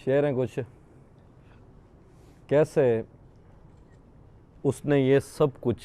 शेर हैं कुछ। कैसे उसने ये सब कुछ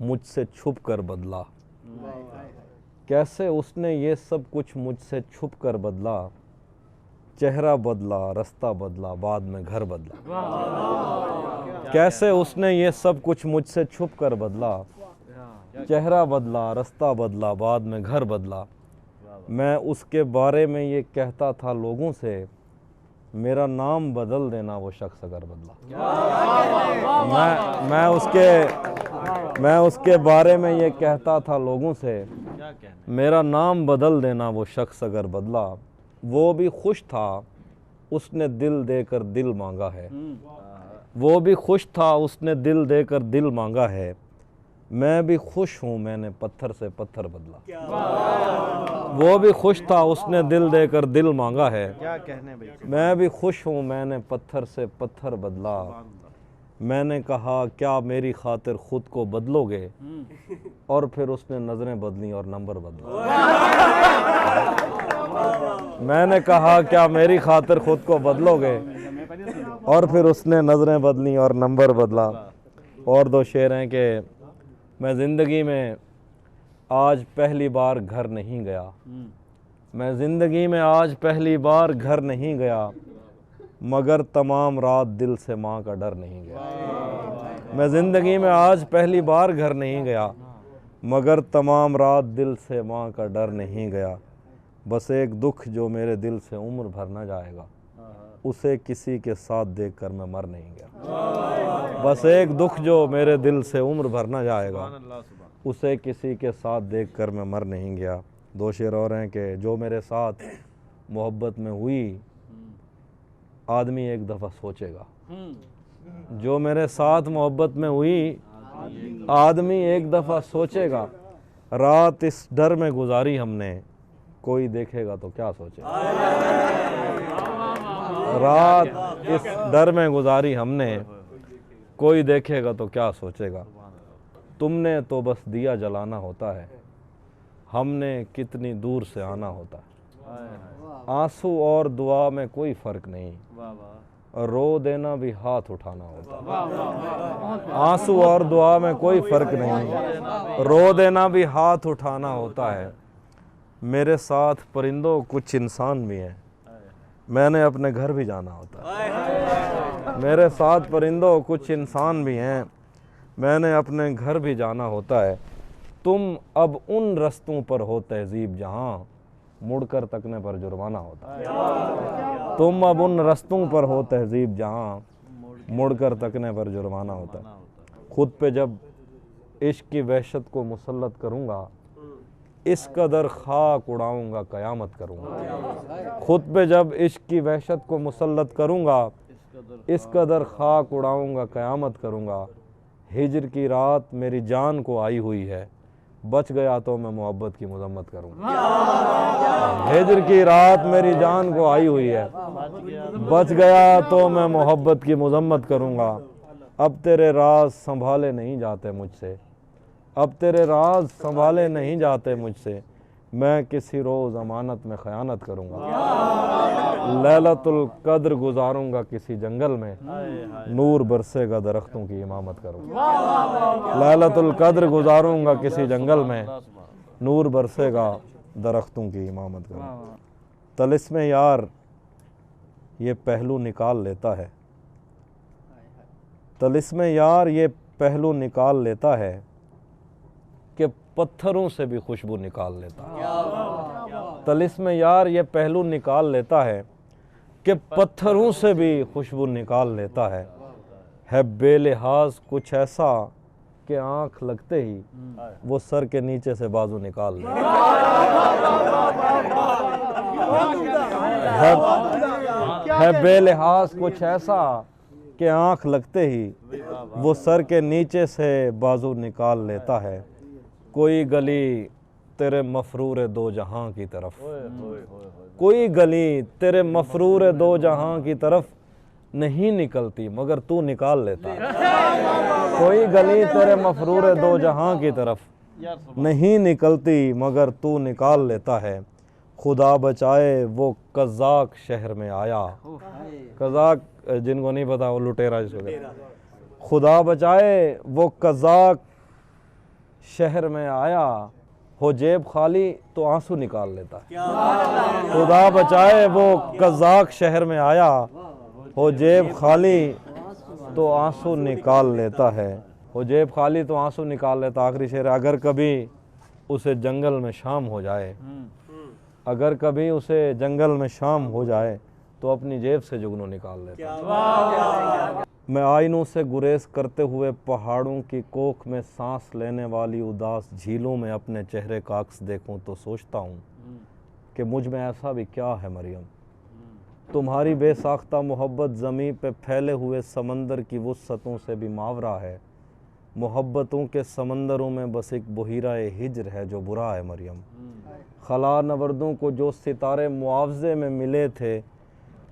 मुझसे छुप कर बदला, कैसे उसने ये सब कुछ मुझसे छुप कर बदला, चेहरा बदला, रास्ता बदला, बाद में घर बदला। कैसे उसने ये सब कुछ मुझसे छुप कर बदला, चेहरा बदला, रास्ता बदला, बाद में घर बदला। मैं उसके बारे में ये कहता था लोगों से, मेरा नाम बदल देना वो शख्स अगर बदला। मैं उसके बारे में ये कहता था लोगों से, मेरा नाम बदल देना वो शख्स अगर बदला। वो भी खुश था उसने दिल देकर दिल मांगा है, वो भी खुश था उसने दिल देकर दिल मांगा है। मैं भी खुश हूँ मैंने पत्थर से पत्थर बदला। वो भी खुश था उसने दिल देकर दिल मांगा है। क्या कहने भाई। मैं भी खुश हूँ मैंने पत्थर से पत्थर बदला। मैंने कहा क्या मेरी खातिर खुद को बदलोगे, और फिर उसने नजरें बदली और नंबर बदला। मैंने कहा क्या मेरी खातिर खुद को बदलोगे, और फिर उसने नजरें बदली और नंबर बदला। और दो शेर हैं कि मैं ज़िंदगी में आज पहली बार घर नहीं गया, मैं ज़िंदगी में आज पहली बार घर नहीं गया, मगर तमाम रात दिल से माँ का डर नहीं गया। मैं ज़िंदगी में आज पहली बार घर नहीं गया, मगर तमाम रात दिल से माँ का डर नहीं गया। बस एक दुख जो मेरे दिल से उम्र भर न जाएगा, उसे किसी के साथ देखकर मैं मर नहीं गया। बस एक दुख जो मेरे दिल से उम्र भर न जाएगा, उसे किसी के साथ देखकर मैं मर नहीं गया। दो शेर और हैं कि जो मेरे साथ मोहब्बत में हुई, आदमी एक दफ़ा सोचेगा। जो मेरे साथ मोहब्बत में हुई, आदमी एक दफ़ा सोचेगा। रात इस डर में गुजारी हमने, कोई देखेगा तो क्या सोचेगा। रात इस डर में गुजारी हमने, कोई देखेगा तो क्या सोचेगा। तुमने तो बस दिया जलाना होता है, हमने कितनी दूर से आना होता है। आंसू और दुआ में कोई फ़र्क नहीं, रो देना भी हाथ उठाना होता है। आंसू और दुआ में कोई फ़र्क नहीं, रो देना भी हाथ उठाना होता है। मेरे साथ परिंदों कुछ इंसान भी हैं, मैंने अपने घर भी जाना होता है। मेरे साथ परिंदों कुछ इंसान भी हैं, मैंने अपने घर भी जाना होता है। तुम अब उन रस्तों पर हो तहजीब जहाँ मुड़कर तकने पर जुर्माना होता है। तुम अब उन रस्तों पर हो तहजीब जहाँ मुड़कर तकने पर जुर्माना होता है। खुद पे जब इश्क की वहशत को मुसल्लत करूँगा, इस कदर खाक उड़ाऊँगा क़यामत करूँगा। खुद पे जब इश्क की वहशत को मुसल्लत करूँगा, इस कदर खाक उड़ाऊँगा क़यामत करूँगा। हिजर की रात मेरी जान को आई हुई है, बच गया तो मैं मोहब्बत की मजम्मत करूँगा। हिजर की रात मेरी जान को आई हुई है, बच गया तो मैं मोहब्बत की मजम्मत करूँगा। अब तेरे राज संभाले नहीं जाते मुझसे, अब तेरे राज संभाले नहीं जाते मुझसे, मैं किसी रोज़ अमानत में ख़यानत करूँगा। लैलतुल कद्र गुजारूँगा किसी जंगल में, नूर बरसेगा दरख्तों की इमामत करूँगा। लैलतुल कद्र गुजारूँगा किसी जंगल में, नूर बरसेगा दरख्तों की इमामत करूँगा। तलिस्मे यार ये पहलू निकाल लेता है, तलिस्मे यार ये पहलू निकाल लेता है कि पत्थरों से भी खुशबू निकाल लेता है। तलिस्मे यार ये पहलू निकाल लेता है कि पत्थरों से भी खुशबू निकाल लेता है बेलिहाज कुछ ऐसा कि आँख लगते ही वो सर के नीचे से बाजू निकाल लेता है बेलिहाज कुछ ऐसा कि आँख लगते ही वो सर के नीचे से बाजू निकाल लेता है। कोई गली तेरे मफरूर दो जहां की तरफ, कोई गली तेरे मफरूर दो जहां की तरफ नहीं निकलती मगर तू निकाल लेता है। कोई गली तेरे मफरूर दो जहां की तरफ नहीं निकलती मगर तू निकाल लेता है। खुदा बचाए वो कज़ाक शहर में आया। कज़ाक जिनको नहीं पता वो लुटेरा जिसको कहते हैं। खुदा बचाए वो कज़ाक शहर में आया, हो जेब खाली तो आंसू निकाल लेता है। खुदा बचाए वो कज़ाक शहर में आया, हो जेब खाली तो आंसू निकाल लेता है। हो जेब खाली तो आंसू निकाल लेता। आखिरी शेर, अगर कभी उसे जंगल में शाम हो जाए, अगर कभी उसे जंगल में शाम हो जाए तो अपनी जेब से जुगनू निकाल लेता। मैं आइनों से गुरेज करते हुए पहाड़ों की कोख में सांस लेने वाली उदास झीलों में अपने चेहरे का अक्स देखूं तो सोचता हूँ कि मुझ में ऐसा भी क्या है मरियम। तुम्हारी बेसाख्ता मोहब्बत ज़मीं पे फैले हुए समंदर की वुस्सतों से भी मावरा है। मोहब्बतों के समंदरों में बस एक बहिरा-ए हिज्र है जो बुरा है मरियम। खला नवर्दों को जो सितारे मुआवजे में मिले थे,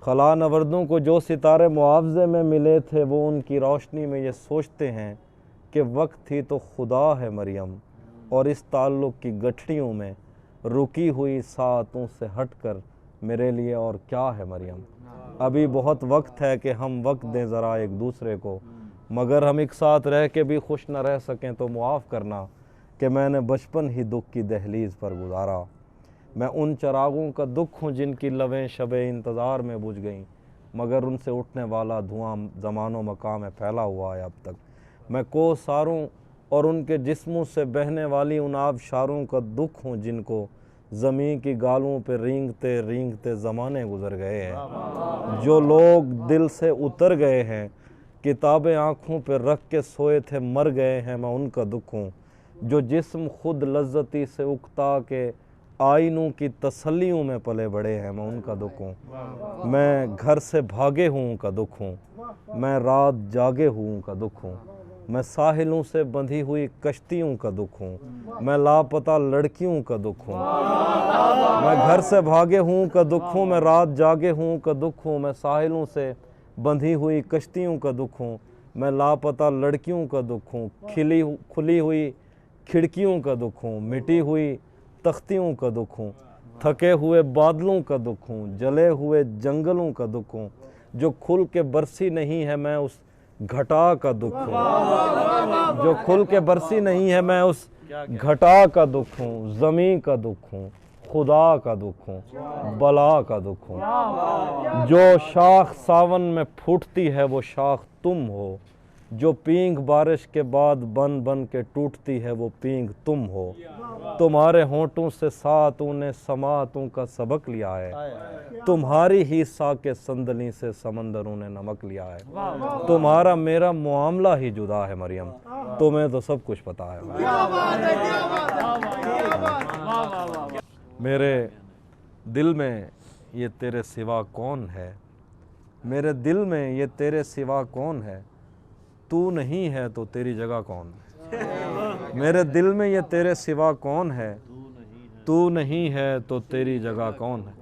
खला नवर्दों को जो सितारे मुआवजे में मिले थे, वो उनकी रोशनी में ये सोचते हैं कि वक्त थी तो खुदा है मरियम। और इस ताल्लुक़ की गठरियों में रुकी हुई सातों से हटकर मेरे लिए और क्या है मरियम। अभी बहुत वक्त है कि हम वक्त दें ज़रा एक दूसरे को, मगर हम एक साथ रह के भी खुश न रह सकें तो मुआफ़ करना कि मैंने बचपन ही दुख की दहलीज़ पर गुजारा। मैं उन चरागों का दुख हूँ जिनकी लवें शबे इंतज़ार में बुझ गईं, मगर उनसे उठने वाला धुआं ज़मानो मकाम में फैला हुआ है अब तक। मैं कोसारों और उनके जिस्मों से बहने वाली उन आबशारों का दुख हूँ जिनको ज़मीं की गालों पे रेंगते रेंगते ज़माने गुज़र गए हैं। जो लोग दिल से उतर गए हैं, किताबें आँखों पे रख के सोए थे मर गए हैं, मैं उनका दुख हूँ। जो जिस्म खुद लज्जती से उकता के आइनों की तसल्लियों में पले बड़े हैं, मैं उनका दुख हूँ। मैं घर से भागे हूँ उनका दुख हूँ, मैं रात जागे हूँ उनका दुख हूँ। मैं साहिलों से बंधी हुई कश्तियों का दुख हूँ, मैं लापता लड़कियों का दुख हूँ। मैं घर से भागे हूँ का दुख हूँ, मैं रात जागे हूँ का दुख हूँ। मैं साहिलों से बंधी हुई कश्तियों का दुख हूँ, मैं लापता लड़कियों का दुख हूँ। खुली हुई खिड़कियों का दुख हूँ, मिटी हुई तख्तियों का दुख हूँ। थके हुए बादलों का दुख हूँ, जले हुए जंगलों का दुख हूँ। जो खुल के बरसी नहीं है मैं उस घटा का दुख हूँ। जो खुल के बरसी नहीं है मैं उस घटा का दुख हूँ। ज़मीं का दुख हूँ, खुदा का दुख हूँ, बला का दुख हूँ। जो शाख सावन में फूटती है वो शाख तुम हो, जो पींग बारिश के बाद बन बन के टूटती है वो पींग तुम हो। तुम्हारे होंठों से सातों ने समातों का सबक लिया है, तुम्हारी ही साके संदली से समंदरों ने नमक लिया है। तुम्हारा मेरा मामला ही जुदा है मरियम, तुम्हें तो सब कुछ पता है। मेरे दिल में ये तेरे सिवा कौन है, मेरे दिल में ये तेरे सिवा कौन है, तू नहीं है तो तेरी जगह कौन है। मेरे दिल में ये तेरे सिवा कौन है, तू नहीं है तो तेरी जगह कौन है।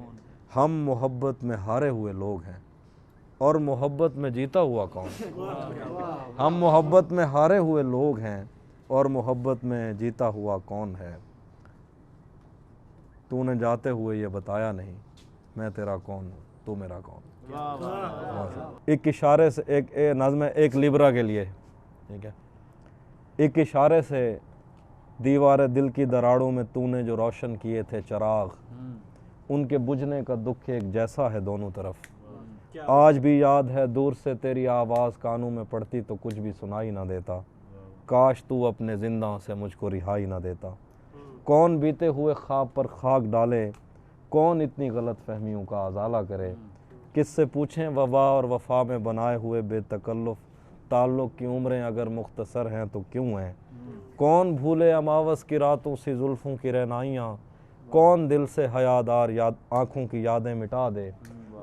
हम मोहब्बत में हारे हुए लोग हैं और मोहब्बत में जीता हुआ कौन। हम मोहब्बत में हारे हुए लोग हैं और मोहब्बत में जीता हुआ कौन है। तूने जाते हुए ये बताया नहीं, मैं तेरा कौन हूँ, तू मेरा कौन। एक इशारे से एक नज़्म है एक लिब्रा के लिए, ठीक है। एक इशारे से दीवार दिल की दरारों में तूने जो रोशन किए थे चिराग, उनके बुझने का दुख एक जैसा है दोनों तरफ। आज भी याद है दूर से तेरी आवाज़ कानों में पड़ती तो कुछ भी सुनाई ना देता। काश तू अपने जिंदा से मुझको रिहाई ना देता। कौन बीते हुए ख्वाब पर खाक डाले, कौन इतनी गलत फहमियों का अजाला करे। किससे पूछें वफा और वफा में बनाए हुए बेतकल्लुफ़ ताल्लुक़ की उम्रें अगर मुख्तसर हैं तो क्यों हैं। कौन भूले अमावस की रातों सी जुल्फ़ों की रहनाइयाँ, कौन दिल से हयादार याद आँखों की यादें मिटा दे।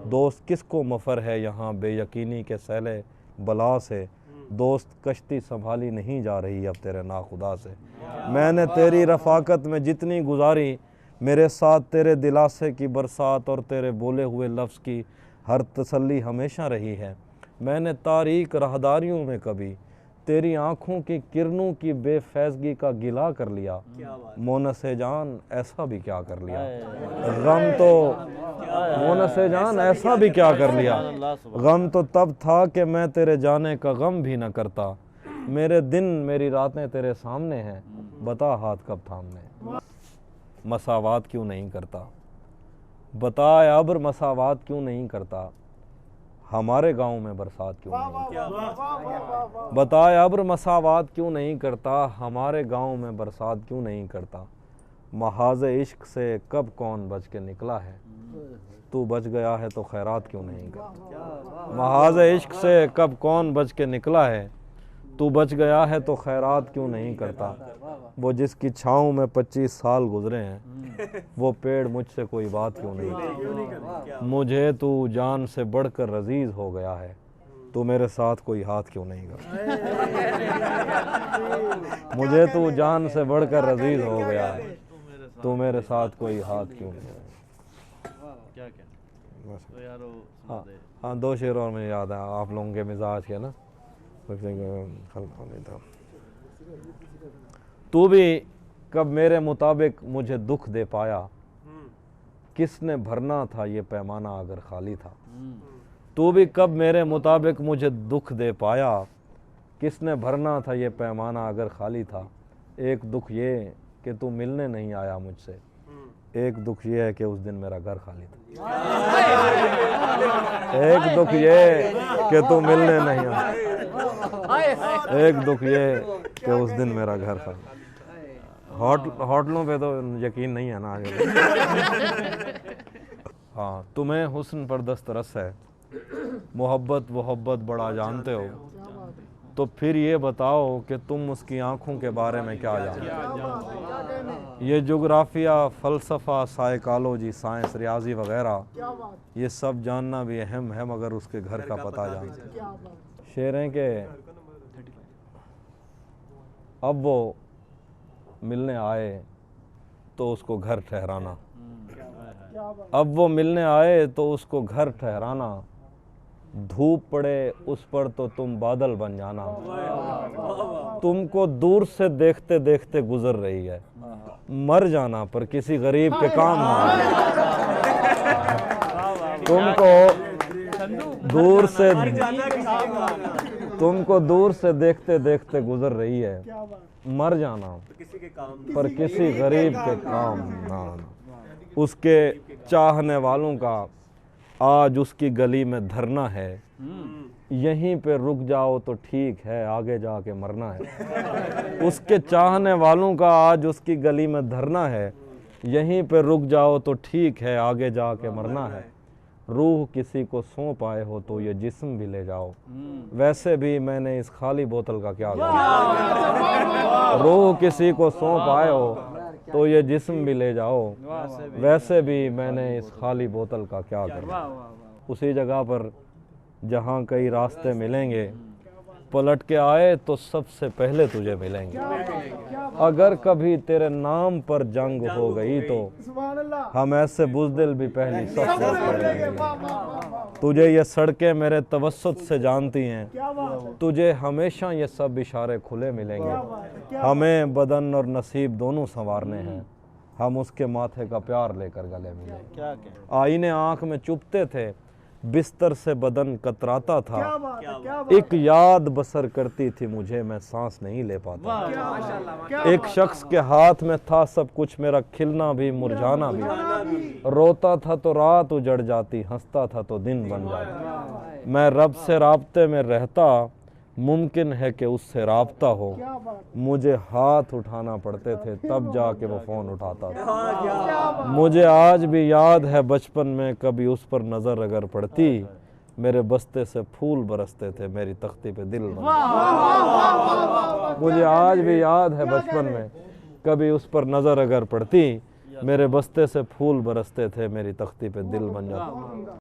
दोस्त किसको मफ़र है यहाँ बेयकीनी के सैले बला से, दोस्त कश्ती संभाली नहीं जा रही अब तेरे नाखुदा से। मैंने तेरी रफ़ाकत में जितनी गुजारी, मेरे साथ तेरे दिलासे की बरसात और तेरे बोले हुए लफ्ज़ की हर तसल्ली हमेशा रही है। मैंने तारीक राहदारियों में कभी तेरी आंखों की किरणों की बेफैजगी का गिला कर लिया, मोनसे जान ऐसा भी क्या कर लिया। गम तो मोनसे जान ऐसा भी क्या कर लिया। गम तो तब था कि मैं तेरे जाने का गम भी न करता। मेरे दिन मेरी रातें तेरे सामने हैं, बता हाथ कब थामने। मसावात क्यों नहीं करता, बता अब्र मसावात क्यों नहीं करता। हमारे गांव में बरसात क्यों नहीं करता। बताए अब्र मसावात क्यों नहीं करता, हमारे गांव में बरसात क्यों नहीं करता। महाज इश्क से कब कौन बच के निकला है, तू बच गया है तो खैरात क्यों नहीं करता। महाज इश्क से कब कौन बच के निकला है, तू बच गया है तो खैरात क्यों नहीं करता। वो जिसकी छाँव में 25 साल गुजरे हैं, वो पेड़ मुझसे कोई बात क्यों नहीं करता। मुझे तू जान से बढ़कर अजीज हो गया है, तू मेरे साथ कोई हाथ क्यों नहीं करता। मुझे तू जान से बढ़कर अजीज हो गया है, तू मेरे साथ कोई हाथ क्यों नहीं करता। हाँ हाँ, 2 शेर और मुझे याद है आप लोगों के मिजाज के ना। तू भी कब मेरे मुताबिक मुझे दुख दे पाया, किसने भरना था ये पैमाना अगर खाली था। तू भी कब मेरे मुताबिक मुझे दुख दे पाया, किसने भरना था ये पैमाना अगर खाली था। एक दुख ये कि तू मिलने नहीं आया मुझसे, एक दुख ये है कि उस दिन मेरा घर खाली था। एक दुख ये कि तू मिलने नहीं आया, एक दुख ये कि उस दिन मेरा घर खाली। होटलों पे तो यकीन नहीं है ना आगे। हाँ, तुम्हें हुस्न पर दस्तरस है, मोहब्बत वोहब्बत बड़ा जानते हो, तो फिर ये बताओ कि तुम उसकी आंखों के बारे में क्या जानते हो। ये जोग्राफिया, फ़लसफ़ा, साइकोलॉजी, साइंस, रियाजी वगैरह ये सब जानना भी अहम है, मगर उसके घर का पता जानते हैं। शेरें के अब वो मिलने आए तो उसको घर ठहराना, अब वो मिलने आए तो उसको घर ठहराना। धूप पड़े उस पर तो तुम बादल बन जाना, तुमको दूर से देखते देखते गुजर रही है। मर जाना पर किसी गरीब के काम ना आए। तुमको दूर से देखते देखते गुजर रही है, मर जाना पर किसी गरीब के काम ना आना। उसके चाहने वालों का आज उसकी गली में धरना है, यहीं पे रुक जाओ तो ठीक है, आगे जाके मरना है। उसके चाहने वालों का आज उसकी गली में धरना है, यहीं पे रुक जाओ तो ठीक है, आगे जाके मरना है। रूह किसी को सौंप आए हो तो ये जिस्म भी ले जाओ, वैसे भी मैंने इस खाली बोतल का क्या करना। रूह किसी को सौंप आए हो तो ये जिस्म भी ले जाओ, वैसे भी मैंने इस खाली बोतल का क्या करना। उसी जगह पर जहाँ कई रास्ते मिलेंगे, पलट के आए तो सबसे पहले तुझे मिलेंगे। अगर कभी तेरे नाम पर जंग हो गई तो हम ऐसे बुज़दिल भी पहली सफ करेंगे। तुझे ये सड़कें मेरे तवस्सुत से जानती हैं, तुझे हमेशा ये सब इशारे खुले मिलेंगे। हमें बदन और नसीब दोनों संवारने हैं, हम उसके माथे का प्यार लेकर गले मिलेंगे। आईने आँख में चुभते थे, बिस्तर से बदन कतराता था, एक याद बसर करती थी मुझे, मैं सांस नहीं ले पाता। एक शख्स के हाथ में था सब कुछ, मेरा खिलना भी मुरझाना भी। रोता था तो रात उजड़ जाती, हंसता था तो दिन बन जाता। मैं रब से राब्ते में रहता, मुमकिन है कि उससे राब्ता हो। मुझे हाथ उठाना पड़ते थे तब जाके वो फ़ोन उठाता था। मुझे आज भी याद है बचपन में कभी उस पर नज़र अगर पड़ती, मेरे बस्ते से फूल बरसते थे, मेरी तख्ती पे दिल बन जाता। मुझे आज भी याद है बचपन में कभी उस पर नज़र अगर पड़ती, मेरे बस्ते से फूल बरसते थे, मेरी तख्ती पे दिल बन जाता।